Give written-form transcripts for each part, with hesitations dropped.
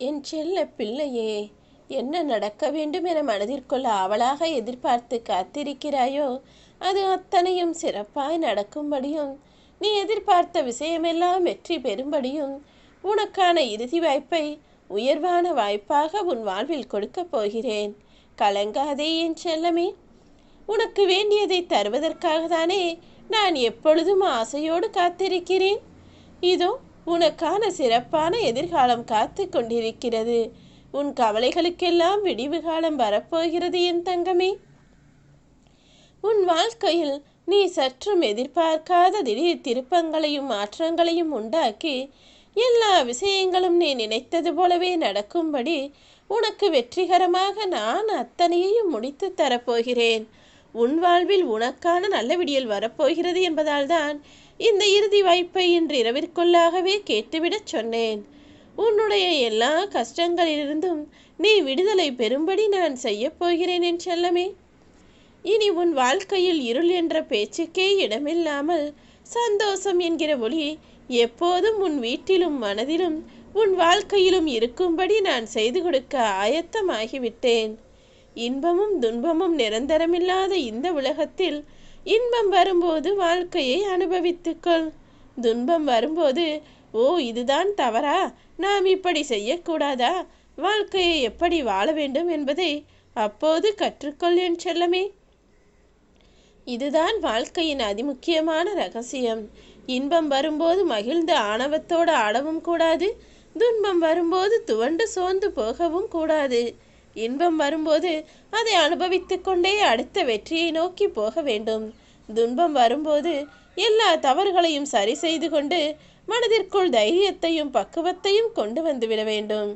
என் செல்ல பிள்ளையே, என்ன நடக்க வேண்டும் என மனதிற்குள் ஆவலாக எதிர்பார்த்து காத்திருக்கிறாயோ அது அத்தனையும் சிறப்பாய் நடக்கும்படியும், நீ எதிர்பார்த்த விஷயமெல்லாம் வெற்றி பெறும்படியும், உனக்கான இறுதி வாய்ப்பை உயர்வான வாய்ப்பாக உன் வாழ்வில் கொடுக்கப் போகிறேன். கலங்காதே என் செல்லமே. உனக்கு வேண்டியதை தருவதற்காக தானே நான் எப்பொழுதும் ஆசையோடு காத்திருக்கிறேன். இதோ உனக்கான சிறப்பான எதிர்காலம் காத்து கொண்டிருக்கிறது. உன் கவலைகளுக்கெல்லாம் விடிவு காலம் வரப்போகிறது என் தங்கமே. உன் வாழ்க்கையில் நீ சற்றும் எதிர்பார்க்காத திடீர் திருப்பங்களையும் மாற்றங்களையும் உண்டாக்கி எல்லா விஷயங்களும் நீ நினைத்தது போலவே நடக்கும்படி உனக்கு வெற்றிகரமாக நான் அத்தனையையும் முடித்து தரப்போகிறேன். உன் வாழ்வில் உனக்கான நல்ல விடியல் வரப்போகிறது என்பதால் தான் இந்த இறுதி வாய்ப்பை இன்று இரவிற்குள்ளாகவே கேட்டுவிடச் சொன்னேன். உன்னுடைய எல்லா கஷ்டங்களிலிருந்தும் நீ விடுதலை பெறும்படி நான் செய்யப் போகிறேன் என் செல்லமே. இனி உன் வாழ்க்கையில் இருள் என்ற பேச்சுக்கே இடமில்லாமல் சந்தோஷம் என்கிற ஒளி எப்போதும் உன் வீட்டிலும் மனதிலும் உன் வாழ்க்கையிலும் இருக்கும்படி நான் செய்து கொடுக்க ஆயத்தமாகிவிட்டேன். இன்பமும் துன்பமும் நிரந்தரமில்லாத இந்த உலகத்தில் இன்பம் வரும்போது வாழ்க்கையை அனுபவித்துக்கொள். துன்பம் வரும்போது ஓ இதுதான் தவறா, நாம் இப்படி செய்யக்கூடாதா, வாழ்க்கையை எப்படி வாழ வேண்டும் என்பதை அப்போது கற்றுக்கொள் என் செல்லமே. இதுதான் வாழ்க்கையின் அதிமுக்கியமான ரகசியம். இன்பம் வரும்போது மகிழ்ந்து ஆணவத்தோடு ஆடவும் கூடாது, துன்பம் வரும்போது துவண்டு சோர்ந்து போகவும் கூடாது. இன்பம் வரும்போது அதை அனுபவித்து கொண்டே அடுத்த வெற்றியை நோக்கி போக வேண்டும். துன்பம் வரும்போது எல்லா தவறுகளையும் சரி செய்து கொண்டு மனதிற்குள் தைரியத்தையும் பக்குவத்தையும் கொண்டு வந்துவிட வேண்டும்.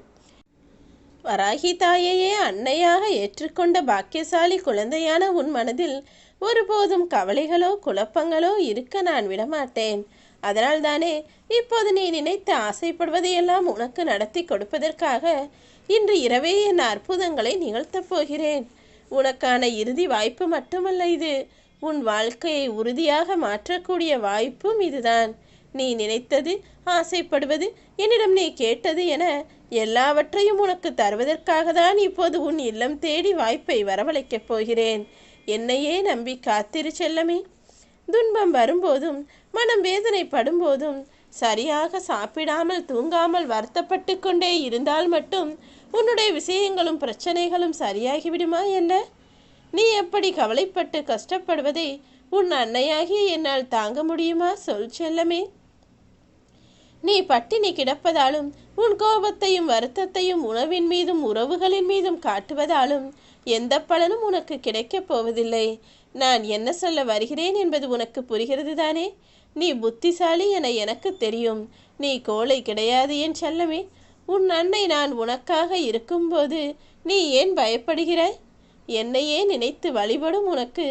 வராகி தாயையே அன்னையாக ஏற்றுக்கொண்ட பாக்கியசாலி குழந்தையான உன் மனதில் ஒருபோதும் கவலைகளோ குழப்பங்களோ இருக்க நான் விடமாட்டேன். அதனால் தானே இப்போது நீ நினைத்து ஆசைப்படுவதையெல்லாம் உனக்கு நடத்தி கொடுப்பதற்காக இன்று இரவே என் அற்புதங்களை நிகழ்த்தப் போகிறேன். உனக்கான இறுதி வாய்ப்பு மட்டுமல்ல இது, உன் வாழ்க்கையை உறுதியாக மாற்றக்கூடிய வாய்ப்பும் இதுதான். நீ நினைத்தது, ஆசைப்படுவது, என்னிடம் நீ கேட்டது என எல்லாவற்றையும் உனக்கு தருவதற்காக தான் இப்போது உன் இல்லம் தேடி வாய்ப்பை வரவழைக்கப் போகிறேன். என்னையே நம்பி காத்திரு செல்லமே. துன்பம் வரும்போதும் மனம் வேதனைப்படும் போதும் சரியாக சாப்பிடாமல் தூங்காமல் வருத்தப்பட்டு கொண்டே இருந்தால் மட்டும் உன்னுடைய விஷயங்களும் பிரச்சனைகளும் சரியாகிவிடுமா என்ன? நீ எப்படி கவலைப்பட்டு கஷ்டப்படுவதை உன் அன்னையாகிய என்னால் தாங்க முடியுமா சொல் செல்லமே. நீ பட்டினி கிடப்பதாலும் உன் கோபத்தையும் வருத்தத்தையும் உணவின் மீதும் உறவுகளின் மீதும் காட்டுவதாலும் எந்த பலனும் உனக்கு கிடைக்கப் போவதில்லை. நான் என்ன சொல்ல வருகிறேன் என்பது உனக்கு புரிகிறது தானே? நீ புத்திசாலி என எனக்கு தெரியும். நீ கோழை கிடையாது என் செல்லமே. உன் அன்னை நான் உனக்காக இருக்கும்போது நீ ஏன் பயப்படுகிறாய்? என்னையே நினைத்து வழிபடும் உனக்கு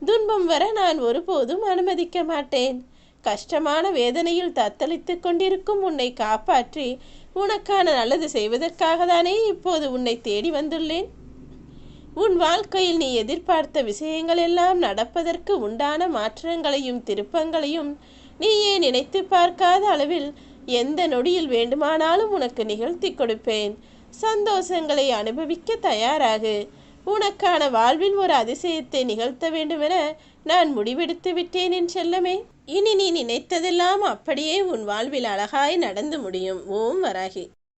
துன்பம் வர நான் ஒருபோதும் அனுமதிக்க மாட்டேன். கஷ்டமான வேதனையில் தத்தளித்து கொண்டிருக்கும் உன்னை காப்பாற்றி உனக்கான நல்லது செய்வதற்காக தானே இப்போது உன்னை தேடி வந்துள்ளேன். உன் வாழ்க்கையில் நீ எதிர்பார்த்த விஷயங்கள் எல்லாம் நடப்பதற்கு உண்டான மாற்றங்களையும் திருப்பங்களையும் நீயே நினைத்து பார்க்காத அளவில் எந்த நொடியில் வேண்டுமானாலும் உனக்கு நிகழ்த்தி கொடுப்பேன். சந்தோஷங்களை அனுபவிக்க தயாராகு. உனக்கான வாழ்வில் ஒரு அதிசயத்தை நிகழ்த்த வேண்டுமென நான் முடிவெடுத்து விட்டேன் என் செல்லமே. இனி நீ நினைத்ததெல்லாம் அப்படியே உன் வாழ்வில் அழகாய் நடந்து முடியும். ஓம் வராகி.